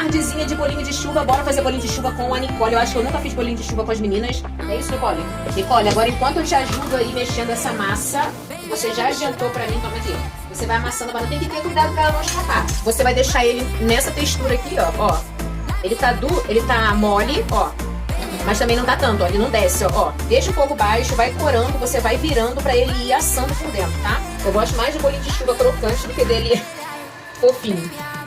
tardezinha de bolinho de chuva, bora fazer bolinho de chuva com a Nicole. Eu acho que eu nunca fiz bolinho de chuva com as meninas. É isso, Nicole? Nicole, agora enquanto eu te ajudo aí mexendo essa massa, você já adiantou pra mim, toma aqui. Você vai amassando, mas tem que ter cuidado pra ela não escapar. Você vai deixar ele nessa textura aqui, ó. Ele tá duro, ele tá mole, ó. Mas também não tá tanto, ó. Ele não desce, ó. Deixa o fogo baixo, vai corando, você vai virando pra ele ir assando por dentro, tá? Eu gosto mais de bolinho de chuva crocante do que dele fofinho.